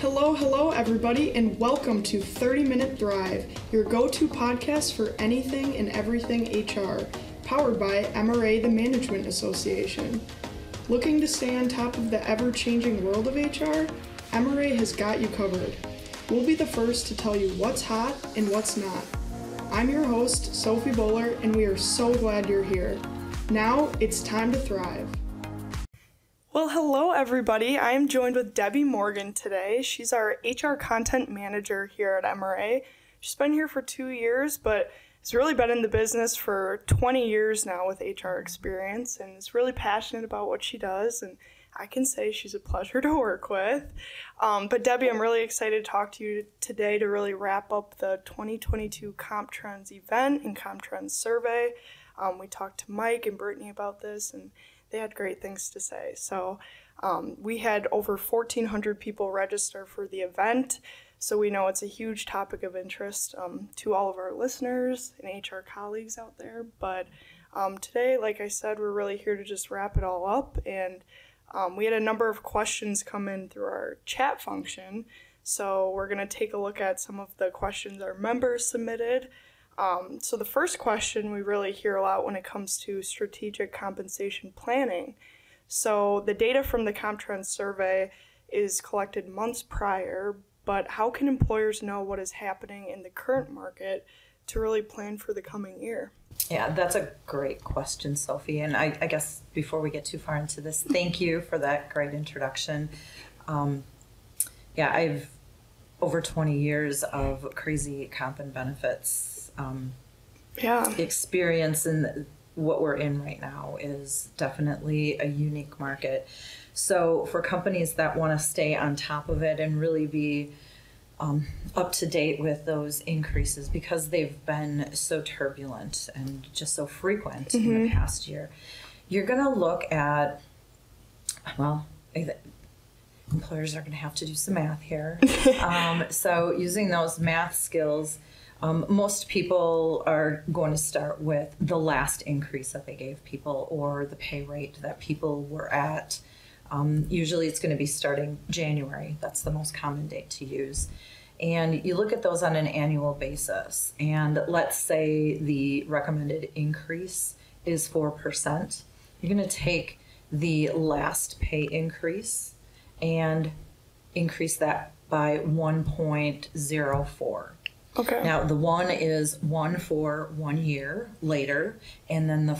Hello, everybody, and welcome to 30 Minute Thrive, your go-to podcast for anything and everything HR, powered by MRA, the Management Association. Looking to stay on top of the ever-changing world of HR? MRA has got you covered. We'll be the first to tell you what's hot and what's not. I'm your host, Sophie Bowler, and we are so glad you're here. Now, it's time to thrive. Well, hello everybody. I am joined with Debbie Morgan today. She's our HR content manager here at MRA. She's been here for 2 years, but has really been in the business for 20 years now with HR experience and is really passionate about what she does, and I can say she's a pleasure to work with. But Debbie, I'm really excited to talk to you today to really wrap up the 2022 Comp Trends event and Comp Trends survey. We talked to Mike and Brittany about this, and they had great things to say. So we had over 1,400 people register for the event, so we know it's a huge topic of interest to all of our listeners and HR colleagues out there. But today, like I said, we're really here to just wrap it all up, and we had a number of questions come in through our chat function, so we're going to take a look at some of the questions our members submitted. So the first question we really hear a lot when it comes to strategic compensation planning. So the data from the Comp Trends survey is collected months prior, but how can employers know what is happening in the current market to really plan for the coming year? Yeah, that's a great question, Sophie. And I guess before we get too far into this, thank you for that great introduction. I've over 20 years of crazy comp and benefits experience, and what we're in right now is definitely a unique market. So for companies that want to stay on top of it and really be up to date with those increases, because they've been so turbulent and just so frequent in the past year, you're going to look at, employers are going to have to do some math here. So using those math skills, most people are going to start with the last increase that they gave people or the pay rate that people were at. Usually it's going to be starting January. That's the most common date to use. And you look at those on an annual basis. And let's say the recommended increase is 4%. You're going to take the last pay increase and increase that by 1.04. Okay. Now, the 1 is 1 for 1 year later, and then the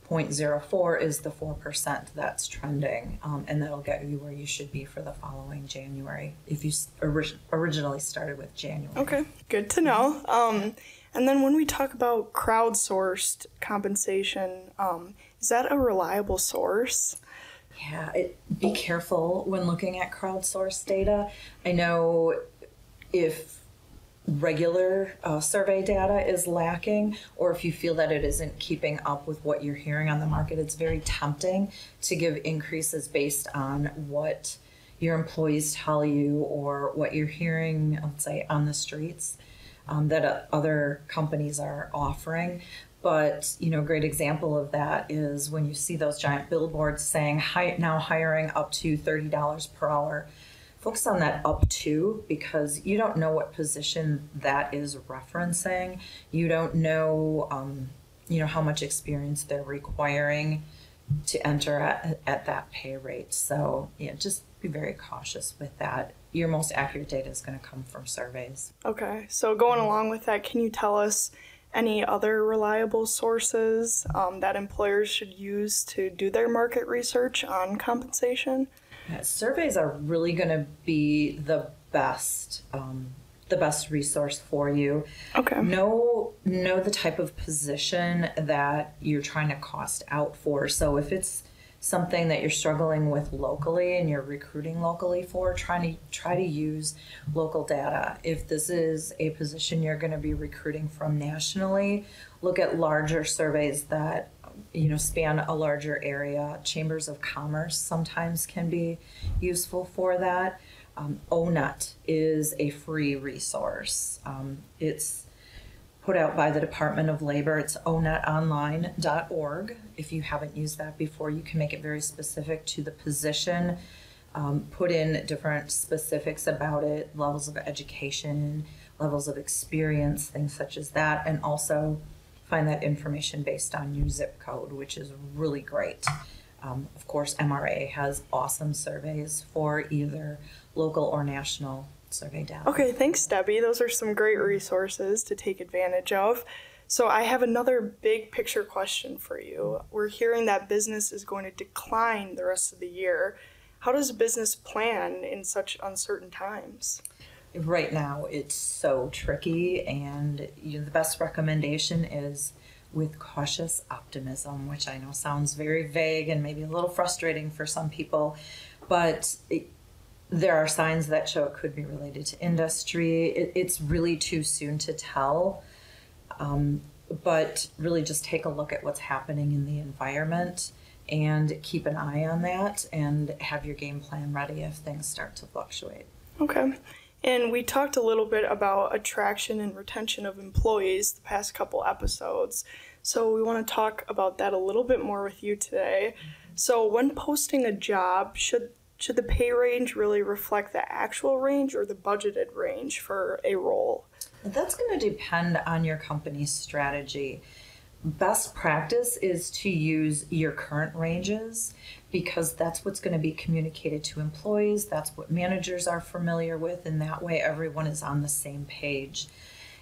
0.04 is the 4% that's trending, and that'll get you where you should be for the following January if you originally started with January. Okay, good to know. And then when we talk about crowdsourced compensation, is that a reliable source? Yeah, be careful when looking at crowdsourced data. I know if regular survey data is lacking, or if you feel that it isn't keeping up with what you're hearing on the market, it's very tempting to give increases based on what your employees tell you or what you're hearing, let's say, on the streets that other companies are offering. But, a great example of that is when you see those giant billboards saying now hiring up to $30 per hour. Focus on that up to, because you don't know what position that is referencing. You don't know, how much experience they're requiring to enter at that pay rate. So, just be very cautious with that. Your most accurate data is going to come from surveys. Okay, so going along with that, can you tell us any other reliable sources that employers should use to do their market research on compensation? Yeah, surveys are really going to be the best resource for you. Okay. Know the type of position that you're trying to cost out for. So if it's something that you're struggling with locally and you're recruiting locally for, try to use local data. If this is a position you're going to be recruiting from nationally, look at larger surveys that span a larger area. Chambers of commerce sometimes can be useful for that. ONET is a free resource. It's put out by the Department of Labor. It's onetonline.org. If you haven't used that before, you can make it very specific to the position put in different specifics about it, levels of education, levels of experience, things such as that, and also find that information based on your zip code, which is really great. Of course, MRA has awesome surveys for either local or national survey data. Okay, thanks, Debbie. Those are some great resources to take advantage of. So I have another big picture question for you. We're hearing that business is going to decline the rest of the year. How does a business plan in such uncertain times? Right now, it's so tricky, and the best recommendation is with cautious optimism, which I know sounds very vague and maybe a little frustrating for some people, but there are signs that show it could be related to industry. It's really too soon to tell, but really just take a look at what's happening in the environment and keep an eye on that and have your game plan ready if things start to fluctuate. Okay. And we talked a little bit about attraction and retention of employees the past couple episodes. So we want to talk about that a little bit more with you today. So when posting a job, should the pay range really reflect the actual range or the budgeted range for a role? That's going to depend on your company's strategy. Best practice is to use your current ranges because that's what's going to be communicated to employees. That's what managers are familiar with, and that way everyone is on the same page.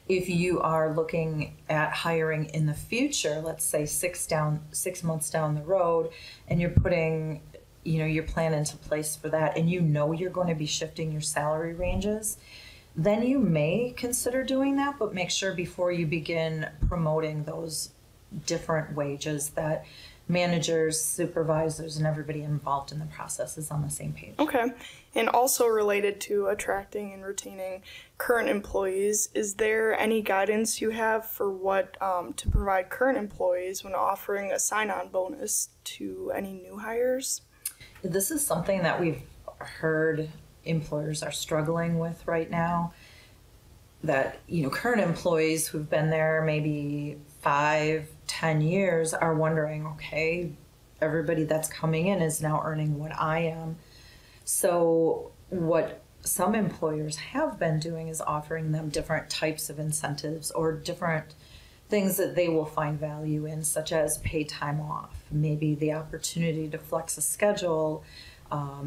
If you are looking at hiring in the future, let's say 6 months down the road, and you're putting your plan into place for that, and you're going to be shifting your salary ranges, then you may consider doing that, but make sure before you begin promoting those different wages that managers, supervisors, and everybody involved in the process is on the same page. Okay. And also related to attracting and retaining current employees, is there any guidance you have for what to provide current employees when offering a sign-on bonus to any new hires? This is something that we've heard employers are struggling with right now, that current employees who've been there maybe 5-10 years are wondering, okay, everybody that's coming in is now earning what I am. So what some employers have been doing is offering them different types of incentives or different things that they will find value in, such as paid time off, maybe the opportunity to flex a schedule.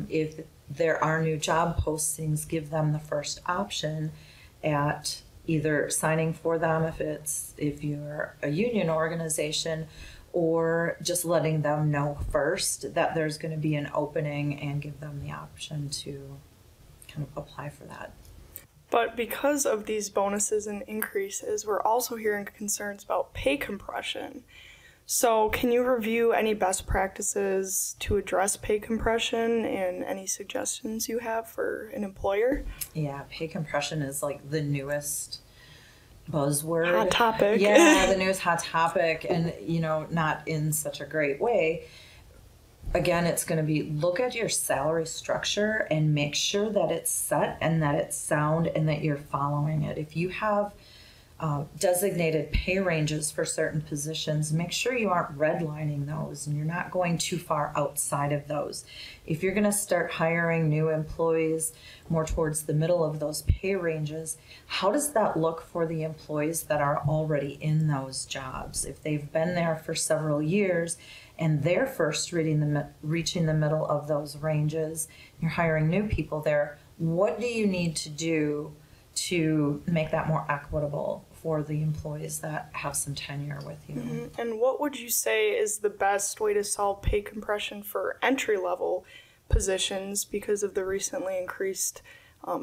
If there are new job postings, give them the first option at either signing for them if you're a union organization, or just letting them know first that there's going to be an opening and give them the option to kind of apply for that. But because of these bonuses and increases, we're also hearing concerns about pay compression. So can you review any best practices to address pay compression and any suggestions you have for an employer? Yeah, pay compression is like the newest buzzword. Hot topic. Yeah, the newest hot topic, and not in such a great way. Again, it's going to be look at your salary structure and make sure that it's set and that it's sound and that you're following it. If you have designated pay ranges for certain positions, make sure you aren't redlining those and you're not going too far outside of those. If you're going to start hiring new employees more towards the middle of those pay ranges, how does that look for the employees that are already in those jobs? If they've been there for several years and they're first reaching the middle of those ranges, you're hiring new people there, what do you need to do to make that more equitable for the employees that have some tenure with you? Mm-hmm. And what would you say is the best way to solve pay compression for entry-level positions because of the recently increased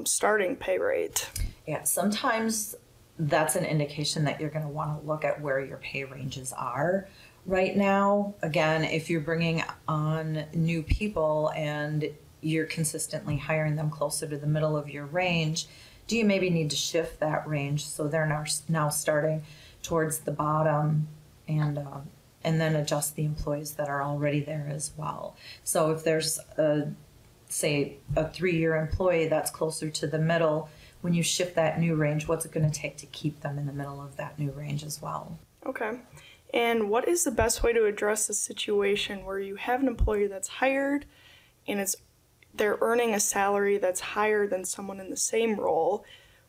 starting pay rate? Yeah, sometimes that's an indication that you're going to want to look at where your pay ranges are right now. Again, if you're bringing on new people and you're consistently hiring them closer to the middle of your range, do you maybe need to shift that range so they're now starting towards the bottom, and then adjust the employees that are already there as well? So if there's say a 3-year employee that's closer to the middle, when you shift that new range, what's it going to take to keep them in the middle of that new range as well? Okay. And what is the best way to address the situation where you have an employee that's hired and it's they're earning a salary that's higher than someone in the same role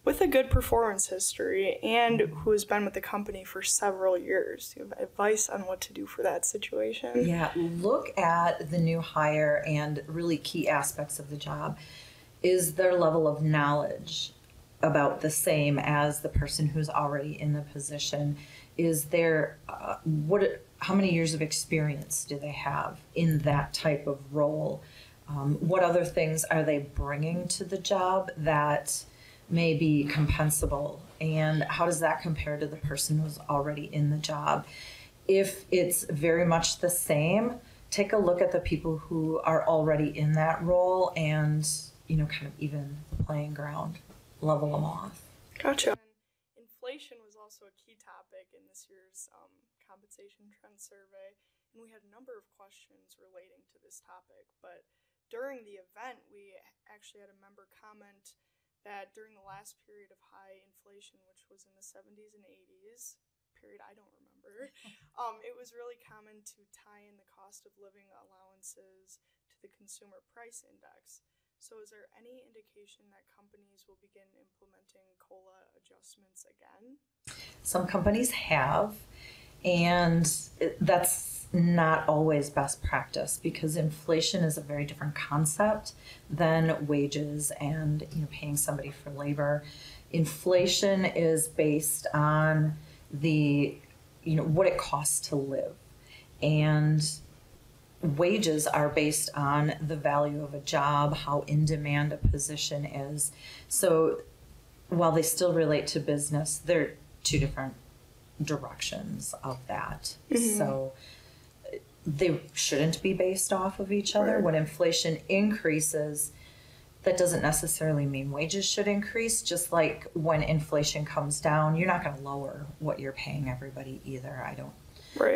with a good performance history and who has been with the company for several years. Do you have advice on what to do for that situation? Yeah, look at the new hire and really key aspects of the job. Is their level of knowledge about the same as the person who's already in the position? Is there, how many years of experience do they have in that type of role? What other things are they bringing to the job that may be compensable, and how does that compare to the person who's already in the job? If it's very much the same, take a look at the people who are already in that role and, kind of even playing ground, level them off. Gotcha. And inflation was also a key topic in this year's compensation trend survey, and we had a number of questions relating to this topic, but during the event, we actually had a member comment that during the last period of high inflation, which was in the 70s and 80s, period I don't remember, it was really common to tie in the cost of living allowances to the consumer price index. So is there any indication that companies will begin implementing COLA adjustments again? Some companies have, and that's not always best practice because inflation is a very different concept than wages and paying somebody for labor. Inflation is based on the what it costs to live, and wages are based on the value of a job, how in demand a position is. So while they still relate to business, they're two different directions of that. Mm-hmm. So they shouldn't be based off of each other. Right. When inflation increases, that doesn't necessarily mean wages should increase. Just like when inflation comes down, you're not going to lower what you're paying everybody either. I don't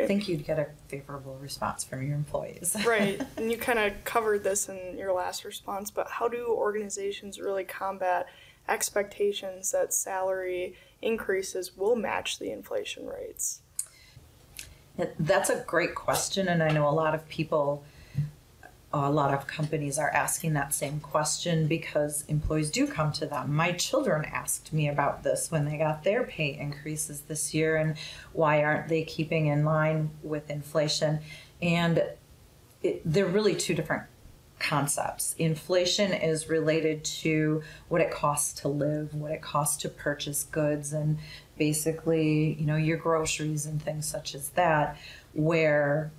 think you'd get a favorable response from your employees. Right. And you kind of covered this in your last response, but how do organizations really combat expectations that salary increases will match the inflation rates? That's a great question, and I know a lot of companies are asking that same question because employees do come to them. My children asked me about this when they got their pay increases this year, and why aren't they keeping in line with inflation? And they're really two different concepts. Inflation is related to what it costs to live, what it costs to purchase goods, and basically, your groceries and things such as that, where,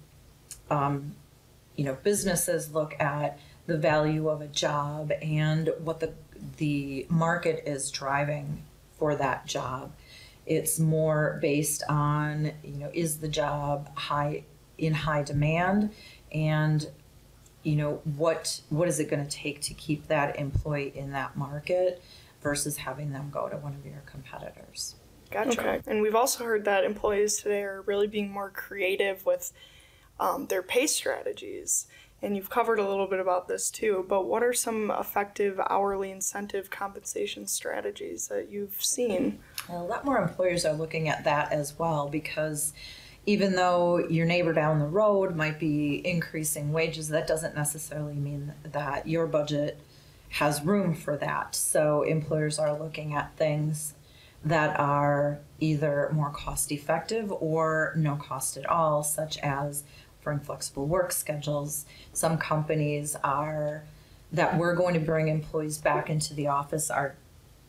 businesses look at the value of a job and what the market is driving for that job. It's more based on, is the job in high demand, and what is it going to take to keep that employee in that market versus having them go to one of your competitors. Gotcha. Okay. And we've also heard that employees today are really being more creative with their pay strategies. And you've covered a little bit about this too, but what are some effective hourly incentive compensation strategies that you've seen? Well, a lot more employers are looking at that as well, because even though your neighbor down the road might be increasing wages, that doesn't necessarily mean that your budget has room for that. So employers are looking at things that are either more cost effective or no cost at all, such as offering flexible work schedules. Some companies that we're going to bring employees back into the office are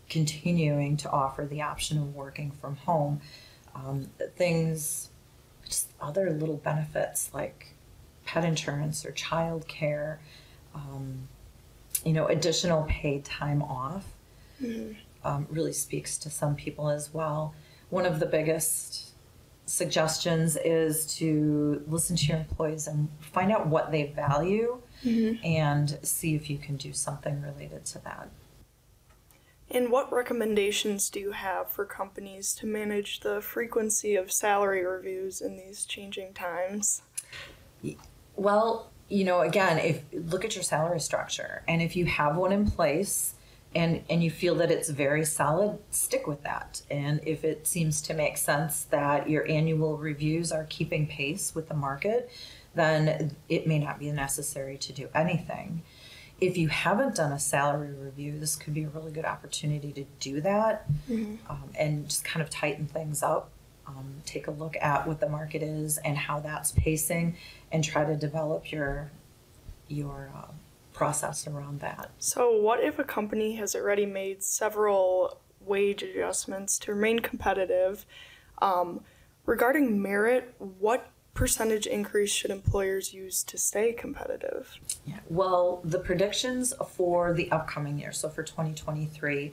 continuing to offer the option of working from home. Just other little benefits like pet insurance or child care, additional paid time off. Mm-hmm. Really speaks to some people as well. One of the biggest suggestions is to listen to your employees and find out what they value, mm-hmm. and see if you can do something related to that. And what recommendations do you have for companies to manage the frequency of salary reviews in these changing times? Well, again, look at your salary structure, and if you have one in place and you feel that it's very solid, stick with that. And if it seems to make sense that your annual reviews are keeping pace with the market, then it may not be necessary to do anything. if you haven't done a salary review, this could be a really good opportunity to do that, and just kind of tighten things up. Take a look at what the market is and how that's pacing, and try to develop your process around that. So what if a company has already made several wage adjustments to remain competitive? Regarding merit, what percentage increase should employers use to stay competitive? Yeah. Well, the predictions for the upcoming year, so for 2023,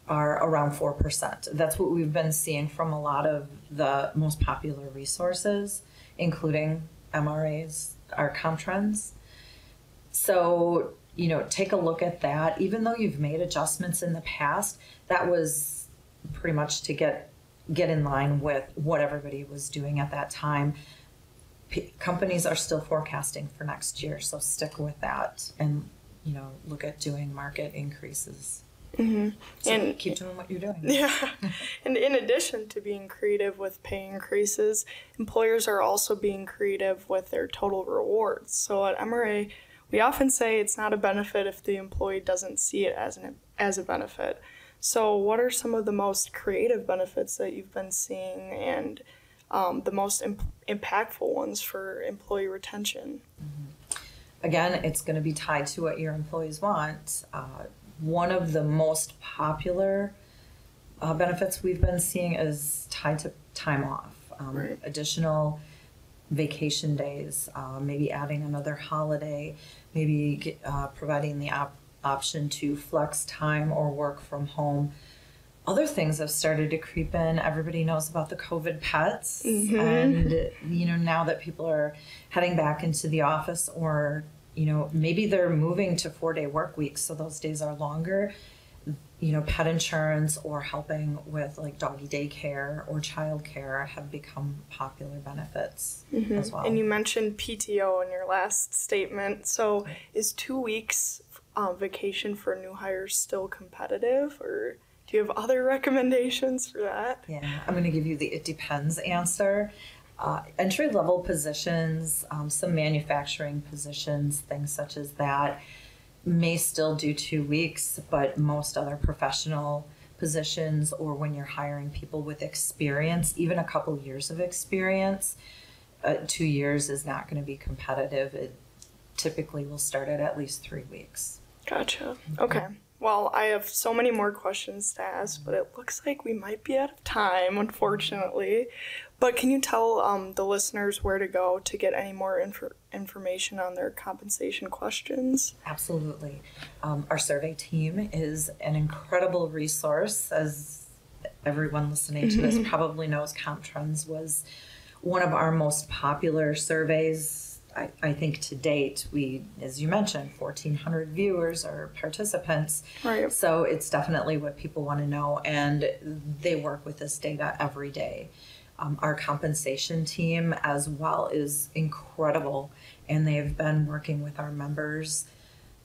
are around 4%. That's what we've been seeing from a lot of the most popular resources, including MRAs, our Comtrends. So, take a look at that. Even though you've made adjustments in the past, that was pretty much to get in line with what everybody was doing at that time. Companies are still forecasting for next year, so stick with that and, look at doing market increases. Mm-hmm. So and keep doing what you're doing. Yeah. And in addition to being creative with pay increases, employers are also being creative with their total rewards. So at MRA, we often say it's not a benefit if the employee doesn't see it as a benefit. So what are some of the most creative benefits that you've been seeing, and the most impactful ones for employee retention? Again, it's going to be tied to what your employees want. One of the most popular benefits we've been seeing is tied to time off. Right. Additional vacation days, maybe adding another holiday, maybe providing the option to flex time or work from home. Other things have started to creep in. Everybody knows about the COVID pets. And, now that people are heading back into the office, or, maybe they're moving to 4-day work weeks, so those days are longer. Pet insurance or helping with like doggy daycare or childcare have become popular benefits as well. And you mentioned PTO in your last statement. So is 2 weeks vacation for new hires still competitive, or do you have other recommendations for that? Yeah, I'm going to give you the it depends answer. Entry-level positions, some manufacturing positions, things such as that, may still do 2 weeks, but most other professional positions, or when you're hiring people with experience, even a couple years of experience, 2 years is not going to be competitive. It typically will start at least 3 weeks. Gotcha. Okay. Well, I have so many more questions to ask, but it looks like we might be out of time, unfortunately. But can you tell the listeners where to go to get any more information on their compensation questions? Absolutely. Our survey team is an incredible resource. As everyone listening to this probably knows, Comtrends was one of our most popular surveys. I think to date, we, as you mentioned, 1,400 viewers or participants. Right. So it's definitely what people want to know, and they work with this data every day. Our compensation team as well is incredible, and they've been working with our members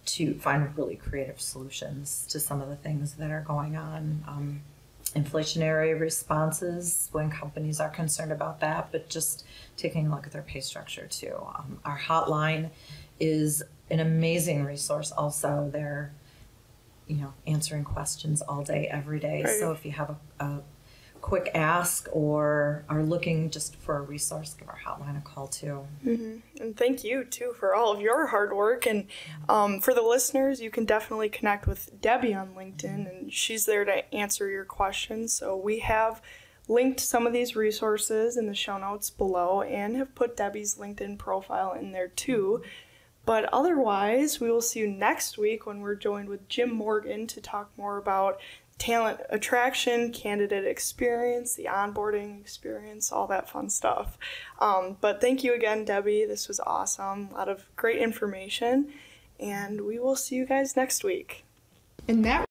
to find really creative solutions to some of the things that are going on. Inflationary responses when companies are concerned about that, but just taking a look at their pay structure too. Our hotline is an amazing resource also. They're, answering questions all day, every day. Right. So if you have a quick ask or are looking just for a resource, give our hotline a call too. And thank you too for all of your hard work. And for the listeners, you can definitely connect with Debbie on LinkedIn, and she's there to answer your questions. So we have linked some of these resources in the show notes below, and have put Debbie's LinkedIn profile in there too. But otherwise, we will see you next week when we're joined with Jim Morgan to talk more about talent attraction, candidate experience, the onboarding experience, all that fun stuff. But thank you again, Debbie. This was awesome. A lot of great information. And we will see you guys next week. And that